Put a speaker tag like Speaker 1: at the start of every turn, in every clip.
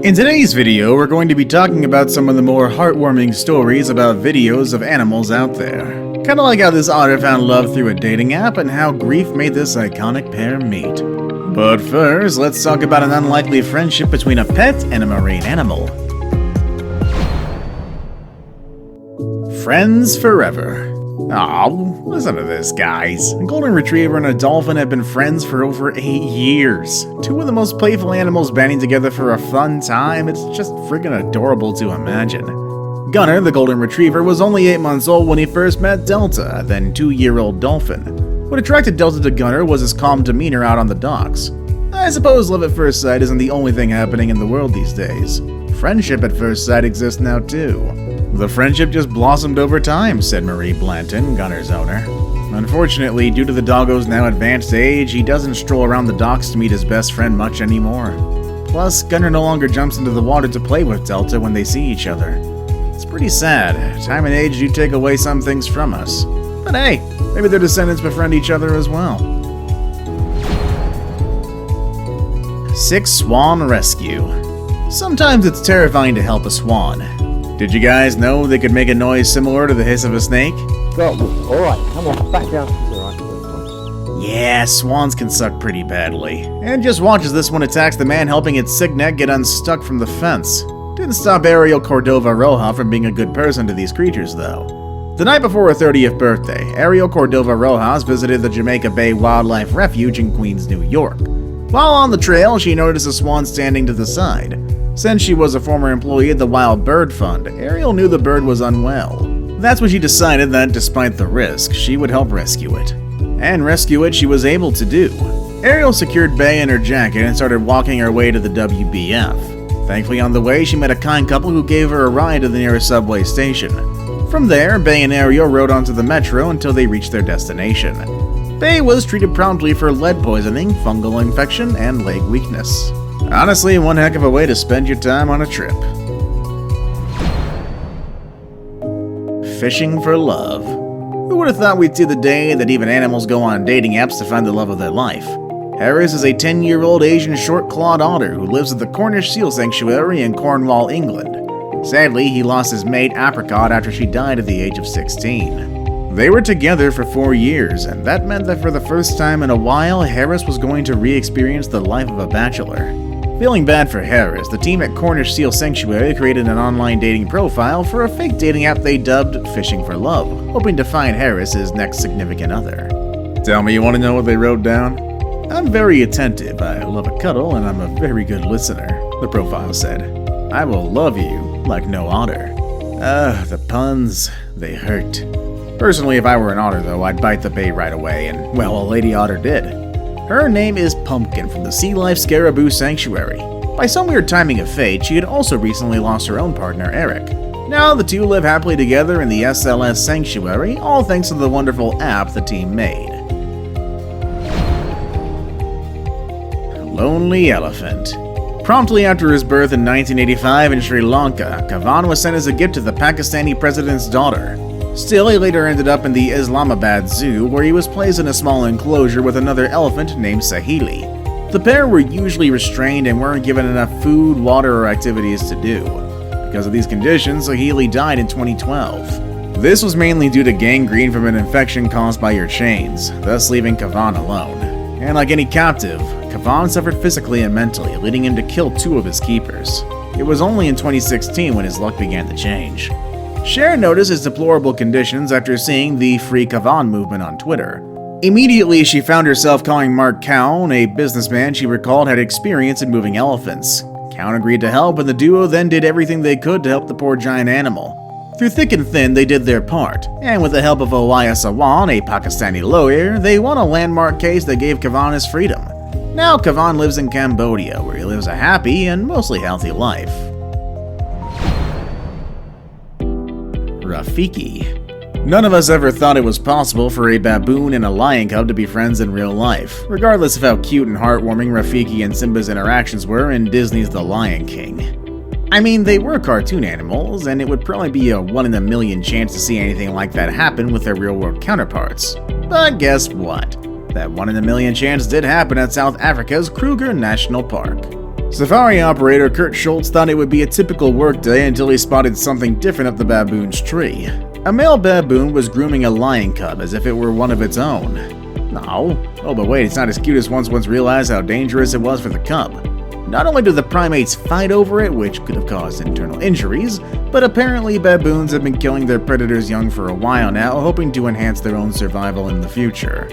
Speaker 1: In today's video, we're going to be talking about some of the more heartwarming stories about videos of animals out there. Kinda like how this otter found love through a dating app and how grief made this iconic pair meet. But first, let's talk about an unlikely friendship between a pet and a marine animal. Friends forever. Aw, listen to this, guys. A golden retriever and a dolphin have been friends for over 8 years. Two of the most playful animals banding together for a fun time. It's just friggin' adorable to imagine. Gunner, the golden retriever, was only 8 months old when he first met Delta, then 2-year-old dolphin. What attracted Delta to Gunner was his calm demeanor out on the docks. I suppose love at first sight isn't the only thing happening in the world these days. Friendship at first sight exists now too. The friendship just blossomed over time, said Marie Blanton, Gunner's owner. Unfortunately, due to the doggo's now advanced age, he doesn't stroll around the docks to meet his best friend much anymore. Plus, Gunner no longer jumps into the water to play with Delta when they see each other. It's pretty sad. Time and age do take away some things from us. But hey, maybe their descendants befriend each other as well. 6 Swan Rescue. Sometimes it's terrifying to help a swan. Did you guys know they could make a noise similar to the hiss of a snake?
Speaker 2: Alright, come on, back down. Alright.
Speaker 1: Yeah, swans can suck pretty badly. And just watch as this one attacks the man helping its sick neck get unstuck from the fence. Didn't stop Ariel Cordova Roja from being a good person to these creatures, though. The night before her 30th birthday, Ariel Cordova Rojas visited the Jamaica Bay Wildlife Refuge in Queens, New York. While on the trail, she noticed a swan standing to the side. Since she was a former employee at the Wild Bird Fund, Ariel knew the bird was unwell. That's when she decided that, despite the risk, she would help rescue it. And rescue it she was able to do. Ariel secured Bay in her jacket and started walking her way to the WBF. Thankfully, on the way, she met a kind couple who gave her a ride to the nearest subway station. From there, Bay and Ariel rode onto the metro until they reached their destination. Bay was treated promptly for lead poisoning, fungal infection, and leg weakness. Honestly, one heck of a way to spend your time on a trip. Fishing for love. Who would have thought we'd see the day that even animals go on dating apps to find the love of their life? Harris is a 10-year-old Asian short-clawed otter who lives at the Cornish Seal Sanctuary in Cornwall, England. Sadly, he lost his mate Apricot after she died at the age of 16. They were together for 4 years, and that meant that for the first time in a while, Harris was going to re-experience the life of a bachelor. Feeling bad for Harris, the team at Cornish Seal Sanctuary created an online dating profile for a fake dating app they dubbed Fishing for Love, hoping to find Harris his next significant other. Tell me you want to know what they wrote down? I'm very attentive, I love a cuddle, and I'm a very good listener, the profile said. I will love you like no otter. The puns, they hurt. Personally, if I were an otter though, I'd bite the bait right away, and well, a lady otter did. Her name is Pumpkin from the Sea Life Scaraboo Sanctuary. By some weird timing of fate, she had also recently lost her own partner, Eric. Now the two live happily together in the SLS Sanctuary, all thanks to the wonderful app the team made. Lonely Elephant. Promptly after his birth in 1985 in Sri Lanka, Kavan was sent as a gift to the Pakistani president's daughter. Still, he later ended up in the Islamabad Zoo, where he was placed in a small enclosure with another elephant named Sahili. The pair were usually restrained and weren't given enough food, water, or activities to do. Because of these conditions, Sahili died in 2012. This was mainly due to gangrene from an infection caused by your chains, thus leaving Kavan alone. And like any captive, Kavan suffered physically and mentally, leading him to kill 2 of his keepers. It was only in 2016 when his luck began to change. Cher noticed his deplorable conditions after seeing the Free Kavan movement on Twitter. Immediately, she found herself calling Mark Cowan, a businessman she recalled had experience in moving elephants. Cowan agreed to help, and the duo then did everything they could to help the poor giant animal. Through thick and thin, they did their part, and with the help of Owaya Swan, a Pakistani lawyer, they won a landmark case that gave Kavan his freedom. Now Kavan lives in Cambodia, where he lives a happy and mostly healthy life. Rafiki. None of us ever thought it was possible for a baboon and a lion cub to be friends in real life, regardless of how cute and heartwarming Rafiki and Simba's interactions were in Disney's The Lion King. I mean, they were cartoon animals, and it would probably be a 1 in a million chance to see anything like that happen with their real-world counterparts. But guess what? That 1 in a million chance did happen at South Africa's Kruger National Park. Safari operator Kurt Schultz thought it would be a typical workday until he spotted something different up the baboon's tree. A male baboon was grooming a lion cub as if it were one of its own. No. Oh, but wait, it's not as cute as once realized how dangerous it was for the cub. Not only do the primates fight over it, which could have caused internal injuries, but apparently baboons have been killing their predators young for a while now, hoping to enhance their own survival in the future.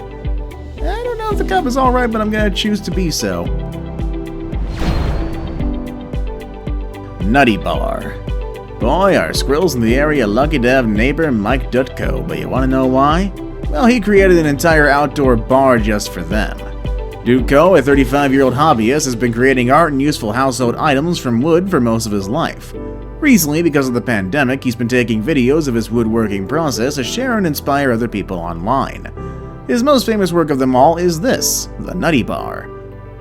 Speaker 1: I don't know if the cub is alright, but I'm gonna choose to be so. Nutty Bar. Boy, are squirrels in the area lucky to have neighbor Mike Dutko, but you wanna know why? Well, he created an entire outdoor bar just for them. Dutko, a 35-year-old hobbyist, has been creating art and useful household items from wood for most of his life. Recently, because of the pandemic, he's been taking videos of his woodworking process to share and inspire other people online. His most famous work of them all is this, the Nutty Bar.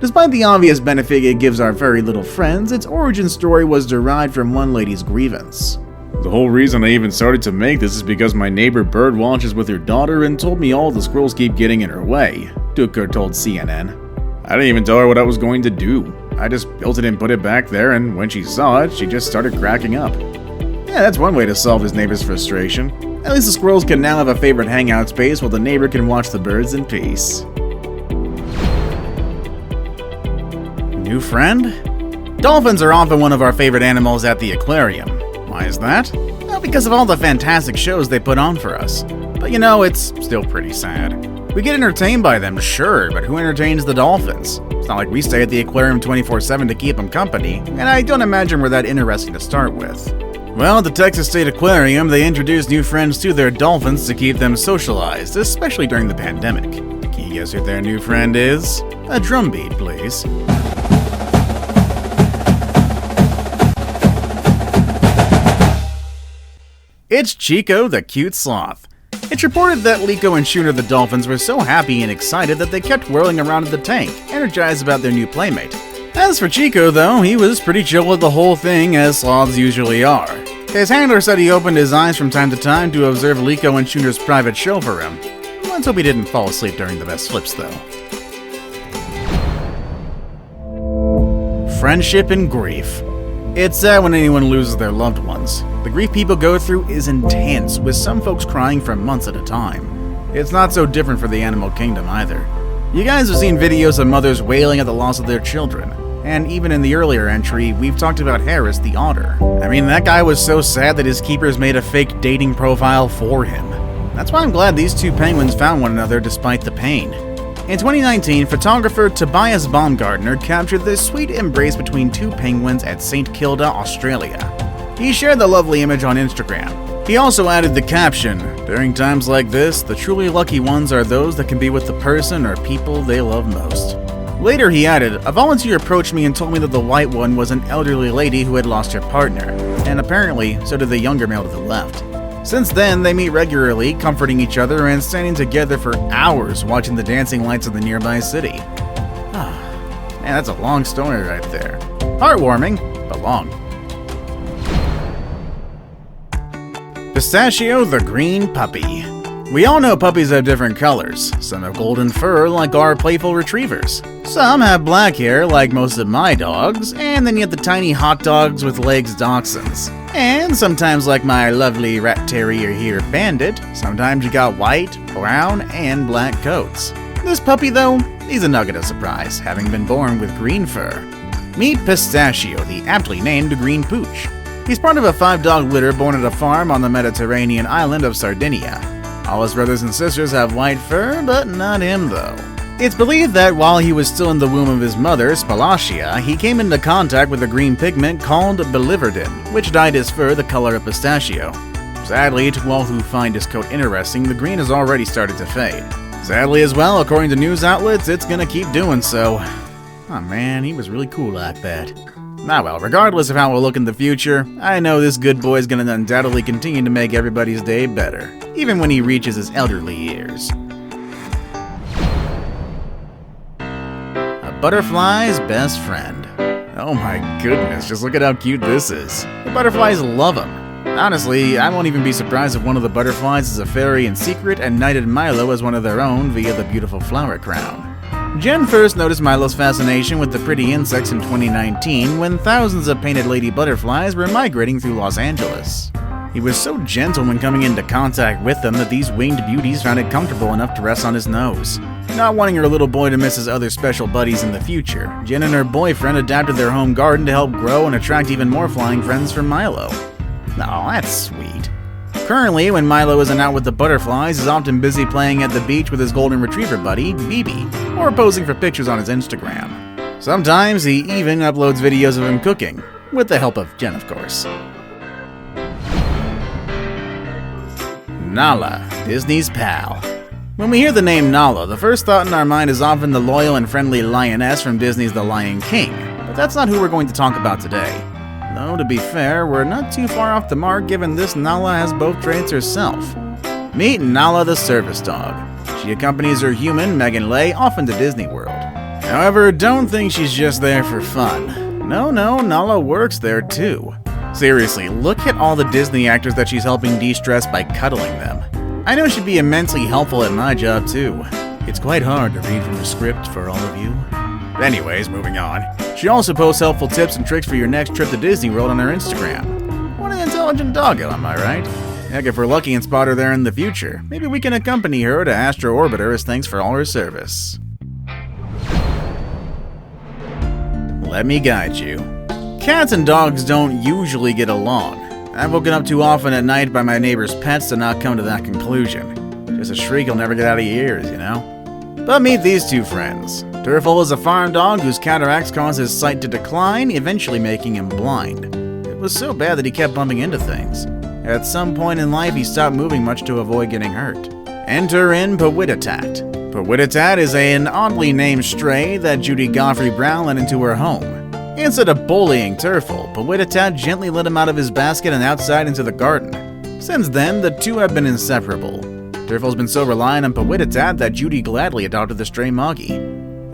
Speaker 1: Despite the obvious benefit it gives our furry little friends, its origin story was derived from one lady's grievance. The whole reason I even started to make this is because my neighbor bird watches with her daughter and told me all the squirrels keep getting in her way, Dutko told CNN. I didn't even tell her what I was going to do. I just built it and put it back there, and when she saw it, she just started cracking up. Yeah, that's one way to solve his neighbor's frustration. At least the squirrels can now have a favorite hangout space while the neighbor can watch the birds in peace. New friend? Dolphins are often one of our favorite animals at the aquarium. Why is that? Well, because of all the fantastic shows they put on for us. But you know, it's still pretty sad. We get entertained by them, sure, but who entertains the dolphins? It's not like we stay at the aquarium 24/7 to keep them company, and I don't imagine we're that interesting to start with. Well, at the Texas State Aquarium, they introduce new friends to their dolphins to keep them socialized, especially during the pandemic. Can you guess who their new friend is? A drumbeat, please. It's Chico the cute sloth. It's reported that Liko and Schooner the dolphins were so happy and excited that they kept whirling around in the tank, energized about their new playmate. As for Chico, though, he was pretty chill with the whole thing, as sloths usually are. His handler said he opened his eyes from time to time to observe Liko and Schooner's private show for him. Let's hope he didn't fall asleep during the best flips, though. Friendship and grief. It's sad when anyone loses their loved ones. The grief people go through is intense, with some folks crying for months at a time. It's not so different for the animal kingdom either. You guys have seen videos of mothers wailing at the loss of their children. And even in the earlier entry, we've talked about Harris the otter. I mean, that guy was so sad that his keepers made a fake dating profile for him. That's why I'm glad these two penguins found one another despite the pain. In 2019, photographer Tobias Baumgartner captured this sweet embrace between two penguins at St. Kilda, Australia. He shared the lovely image on Instagram. He also added the caption, "During times like this, the truly lucky ones are those that can be with the person or people they love most." Later he added, "A volunteer approached me and told me that the white one was an elderly lady who had lost her partner, and apparently so did the younger male to the left. Since then, they meet regularly, comforting each other and standing together for hours watching the dancing lights of the nearby city." Man, that's a long story right there. Heartwarming, but long. Pistachio the green puppy. We all know puppies have different colors. Some have golden fur like our playful retrievers. Some have black hair like most of my dogs, and then you have the tiny hot dogs with legs dachshunds. And sometimes like my lovely rat terrier here, Bandit, sometimes you got white, brown, and black coats. This puppy though, he's a nugget of surprise, having been born with green fur. Meet Pistachio, the aptly named green pooch. He's part of a 5-dog litter born at a farm on the Mediterranean island of Sardinia. All his brothers and sisters have white fur, but not him though. It's believed that while he was still in the womb of his mother, Spalatia, he came into contact with a green pigment called biliverdin, which dyed his fur the color of pistachio. Sadly, to all who find his coat interesting, the green has already started to fade. Sadly as well, according to news outlets, it's gonna keep doing so. Oh man, he was really cool like that. Ah well, regardless of how we'll look in the future, I know this good boy's gonna undoubtedly continue to make everybody's day better, even when he reaches his elderly years. A butterfly's best friend. Oh my goodness, just look at how cute this is. The butterflies love him. Honestly, I won't even be surprised if one of the butterflies is a fairy in secret and knighted Milo as one of their own via the beautiful flower crown. Jen first noticed Milo's fascination with the pretty insects in 2019 when thousands of painted lady butterflies were migrating through Los Angeles. He was so gentle when coming into contact with them that these winged beauties found it comfortable enough to rest on his nose. Not wanting her little boy to miss his other special buddies in the future, Jen and her boyfriend adapted their home garden to help grow and attract even more flying friends for Milo. Oh, that's sweet. Currently, when Milo isn't out with the butterflies, he's often busy playing at the beach with his golden retriever buddy, BB, or posing for pictures on his Instagram. Sometimes he even uploads videos of him cooking, with the help of Jen, of course. Nala, Disney's pal. When we hear the name Nala, the first thought in our mind is often the loyal and friendly lioness from Disney's The Lion King, but that's not who we're going to talk about today. Though, to be fair, we're not too far off the mark given this Nala has both traits herself. Meet Nala the service dog. She accompanies her human, Megan Leigh, often to Disney World. However, don't think she's just there for fun. No, Nala works there too. Seriously, look at all the Disney actors that she's helping de-stress by cuddling them. I know she'd be immensely helpful at my job too. It's quite hard to read from a script for all of you. Anyways, moving on. She also posts helpful tips and tricks for your next trip to Disney World on her Instagram. What an intelligent doggo, am I right? Heck, if we're lucky and spot her there in the future, maybe we can accompany her to Astro Orbiter as thanks for all her service. Let me guide you. Cats and dogs don't usually get along. I've woken up too often at night by my neighbor's pets to not come to that conclusion. Just a shriek will never get out of your ears, you know? But meet these two friends. Turfle is a farm dog whose cataracts cause his sight to decline, eventually making him blind. It was so bad that he kept bumping into things. At some point in life, he stopped moving much to avoid getting hurt. Enter in Pawitatat. Pawitatat is an oddly named stray that Judy Godfrey Brown let into her home. Instead of bullying Turfle, Pawitatat gently led him out of his basket and outside into the garden. Since then, the two have been inseparable. Turfle's been so reliant on Pawitatat that Judy gladly adopted the stray Moggy.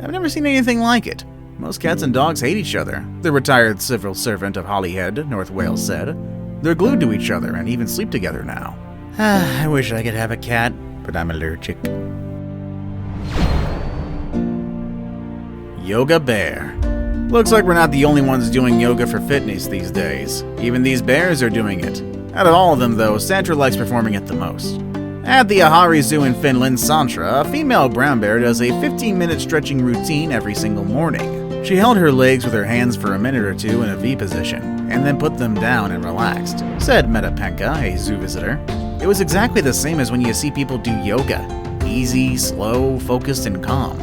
Speaker 1: I've never seen anything like it. Most cats and dogs hate each other, the retired civil servant of Holyhead, North Wales said. They're glued to each other and even sleep together now. I wish I could have a cat, but I'm allergic. Yoga Bear. Looks like we're not the only ones doing yoga for fitness these days. Even these bears are doing it. Out of all of them, though, Santra likes performing it the most. At the Ahari Zoo in Finland, Santra, a female brown bear does a 15-minute stretching routine every single morning. She held her legs with her hands for a minute or two in a V position, and then put them down and relaxed, said Metapenka, a zoo visitor. It was exactly the same as when you see people do yoga. Easy, slow, focused, and calm.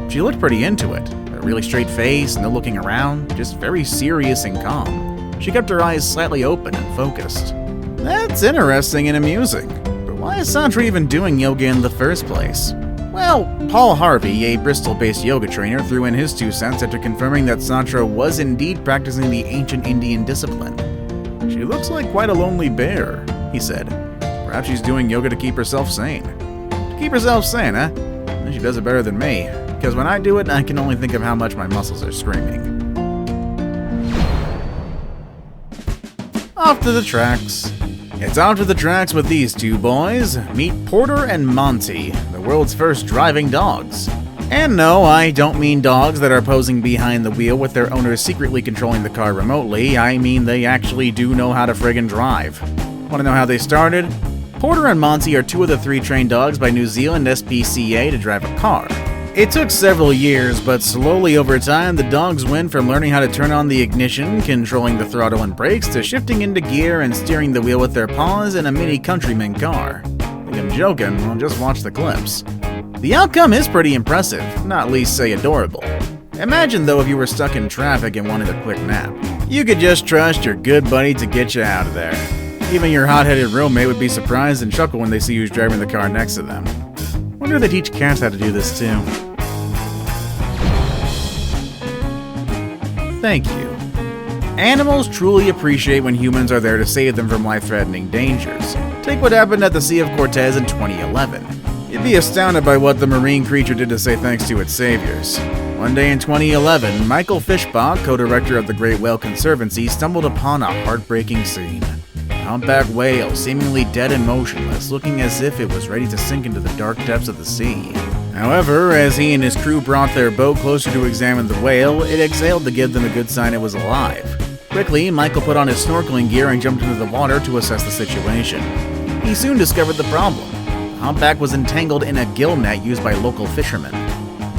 Speaker 1: She looked pretty into it. A really straight face, no looking around, just very serious and calm. She kept her eyes slightly open and focused. That's interesting and amusing. But why is Santra even doing yoga in the first place? Well, Paul Harvey, a Bristol-based yoga trainer, threw in his 2 cents after confirming that Santra was indeed practicing the ancient Indian discipline. She looks like quite a lonely bear, he said. Perhaps she's doing yoga to keep herself sane. To keep herself sane, huh? She does it better than me, because when I do it, I can only think of how much my muscles are screaming. Off to the tracks. It's off to the tracks with these two boys. Meet Porter and Monty, the world's first driving dogs. And no, I don't mean dogs that are posing behind the wheel with their owners secretly controlling the car remotely. I mean they actually do know how to friggin' drive. Want to know how they started? Porter and Monty are 2 of the 3 trained dogs by New Zealand SPCA to drive a car. It took several years, but slowly over time, the dogs went from learning how to turn on the ignition, controlling the throttle and brakes, to shifting into gear and steering the wheel with their paws in a mini Countryman car. Think I'm joking? Well, just watch the clips. The outcome is pretty impressive, not least say adorable. Imagine though if you were stuck in traffic and wanted a quick nap. You could just trust your good buddy to get you out of there. Even your hot-headed roommate would be surprised and chuckle when they see you driving the car next to them. Wonder if they teach cats how to do this too. Thank you. Animals truly appreciate when humans are there to save them from life-threatening dangers. Take what happened at the Sea of Cortez in 2011. You'd be astounded by what the marine creature did to say thanks to its saviors. One day in 2011, Michael Fishbach, co-director of the Great Whale Conservancy, stumbled upon a heartbreaking scene. A humpback whale, seemingly dead and motionless, looking as if it was ready to sink into the dark depths of the sea. However, as he and his crew brought their boat closer to examine the whale, it exhaled to give them a good sign it was alive. Quickly, Michael put on his snorkeling gear and jumped into the water to assess the situation. He soon discovered the problem. The humpback was entangled in a gill net used by local fishermen.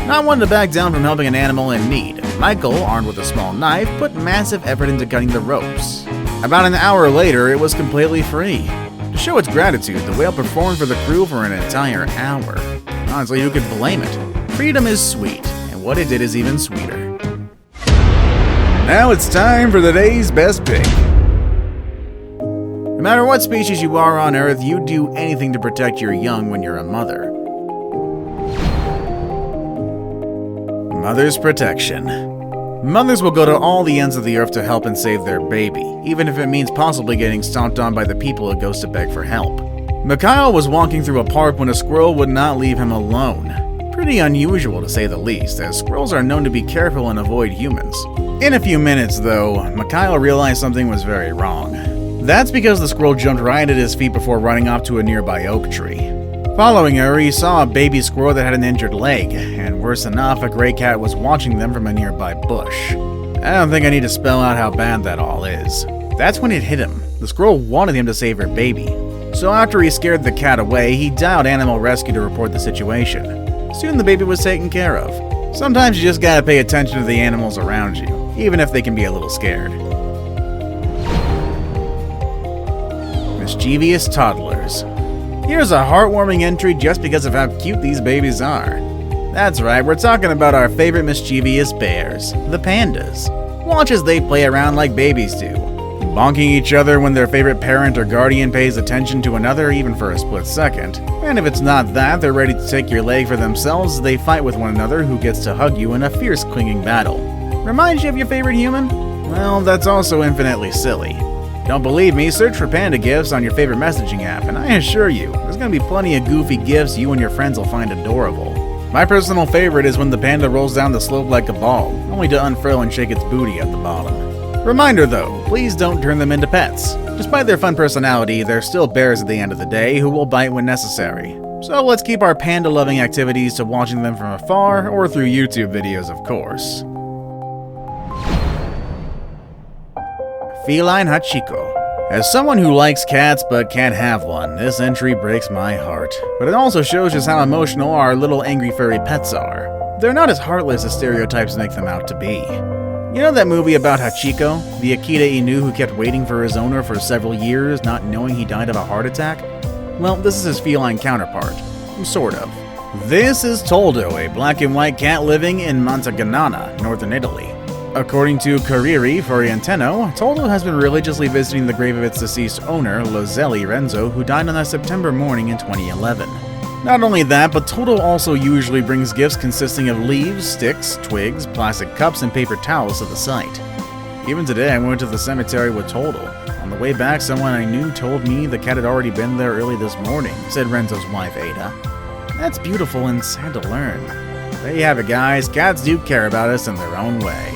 Speaker 1: Not one to back down from helping an animal in need, Michael, armed with a small knife, put massive effort into cutting the ropes. About an hour later, it was completely free. To show its gratitude, the whale performed for the crew for an entire hour. Honestly, who could blame it? Freedom is sweet, and what it did is even sweeter. Now it's time for the day's best pick. No matter what species you are on Earth, you'd do anything to protect your young when you're a mother. Mother's protection. Mothers will go to all the ends of the earth to help and save their baby, even if it means possibly getting stomped on by the people it goes to beg for help. Mikhail was walking through a park when a squirrel would not leave him alone. Pretty unusual to say the least, as squirrels are known to be careful and avoid humans. In a few minutes, though, Mikhail realized something was very wrong. That's because the squirrel jumped right at his feet before running off to a nearby oak tree. Following her, he saw a baby squirrel that had an injured leg, and worse enough, a gray cat was watching them from a nearby bush. I don't think I need to spell out how bad that all is. That's when it hit him. The squirrel wanted him to save her baby. So after he scared the cat away, he dialed animal rescue to report the situation. Soon the baby was taken care of. Sometimes you just gotta pay attention to the animals around you, even if they can be a little scared. Mischievous Toddlers. Here's a heartwarming entry just because of how cute these babies are. That's right, we're talking about our favorite mischievous bears, the pandas. Watch as they play around like babies do, bonking each other when their favorite parent or guardian pays attention to another even for a split second. And if it's not that, they're ready to take your leg for themselves as they fight with one another who gets to hug you in a fierce clinging battle. Reminds you of your favorite human? Well, that's also infinitely silly. Don't believe me? Search for panda gifs on your favorite messaging app, and I assure you, there's gonna be plenty of goofy gifs you and your friends will find adorable. My personal favorite is when the panda rolls down the slope like a ball, only to unfurl and shake its booty at the bottom. Reminder though, please don't turn them into pets. Despite their fun personality, they're still bears at the end of the day who will bite when necessary. So let's keep our panda-loving activities to watching them from afar or through YouTube videos, of course. Feline Hachiko. As someone who likes cats but can't have one, this entry breaks my heart. But it also shows just how emotional our little angry furry pets are. They're not as heartless as stereotypes make them out to be. You know that movie about Hachiko, the Akita Inu who kept waiting for his owner for several years, not knowing he died of a heart attack? Well, this is his feline counterpart. Sort of. This is Toldo, a black and white cat living in Montagnana, northern Italy. According to Corriere Fiorentino, Toldo has been religiously visiting the grave of its deceased owner, Lozelli Renzo, who died on a September morning in 2011. Not only that, but Toldo also usually brings gifts consisting of leaves, sticks, twigs, plastic cups, and paper towels to the site. Even today, I went to the cemetery with Toldo. On the way back, someone I knew told me the cat had already been there early this morning, said Renzo's wife, Ada. That's beautiful and sad to learn. There you have it, guys. Cats do care about us in their own way.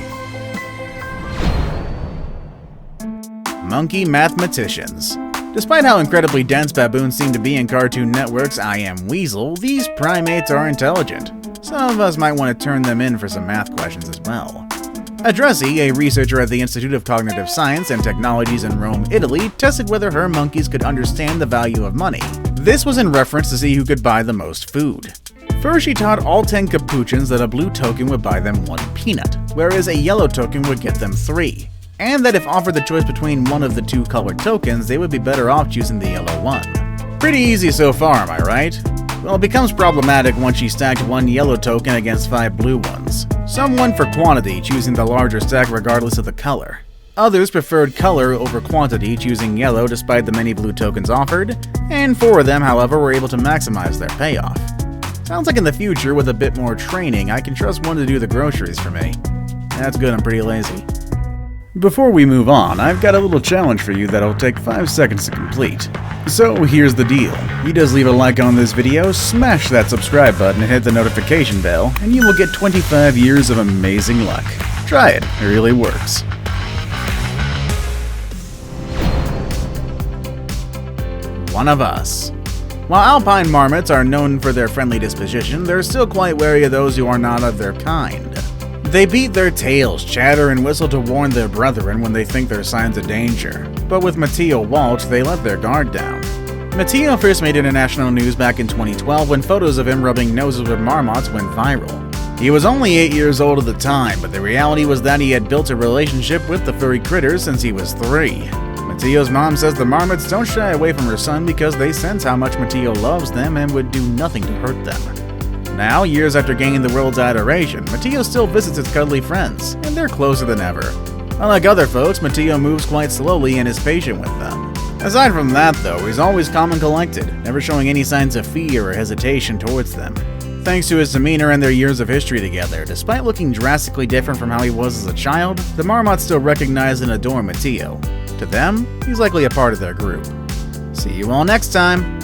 Speaker 1: Monkey Mathematicians. Despite how incredibly dense baboons seem to be in Cartoon Network's I Am Weasel, these primates are intelligent. Some of us might want to turn them in for some math questions as well. Adresi, a researcher at the Institute of Cognitive Science and Technologies in Rome, Italy, tested whether her monkeys could understand the value of money. This was in reference to see who could buy the most food. First, she taught all 10 capuchins that a blue token would buy them 1 peanut, whereas a yellow token would get them 3. And that if offered the choice between one of the 2 colored tokens, they would be better off choosing the yellow one. Pretty easy so far, am I right? Well, it becomes problematic once she stacked 1 yellow token against 5 blue ones. Some went for quantity, choosing the larger stack regardless of the color. Others preferred color over quantity, choosing yellow despite the many blue tokens offered, and 4 of them, however, were able to maximize their payoff. Sounds like in the future, with a bit more training, I can trust one to do the groceries for me. That's good, I'm pretty lazy. Before we move on, I've got a little challenge for you that'll take 5 seconds to complete. So here's the deal. You just leave a like on this video, smash that subscribe button and hit the notification bell, and you will get 25 years of amazing luck. Try it really works. One of Us. While alpine marmots are known for their friendly disposition, they're still quite wary of those who are not of their kind. They beat their tails, chatter, and whistle to warn their brethren when they think there are signs of danger. But with Matteo Walsh, they let their guard down. Matteo first made international news back in 2012 when photos of him rubbing noses with marmots went viral. He was only 8 years old at the time, but the reality was that he had built a relationship with the furry critters since he was 3. Matteo's mom says the marmots don't shy away from her son because they sense how much Matteo loves them and would do nothing to hurt them. Now, years after gaining the world's adoration, Matteo still visits his cuddly friends, and they're closer than ever. Unlike other folks, Matteo moves quite slowly and is patient with them. Aside from that, though, he's always calm and collected, never showing any signs of fear or hesitation towards them. Thanks to his demeanor and their years of history together, despite looking drastically different from how he was as a child, the marmots still recognize and adore Matteo. To them, he's likely a part of their group. See you all next time!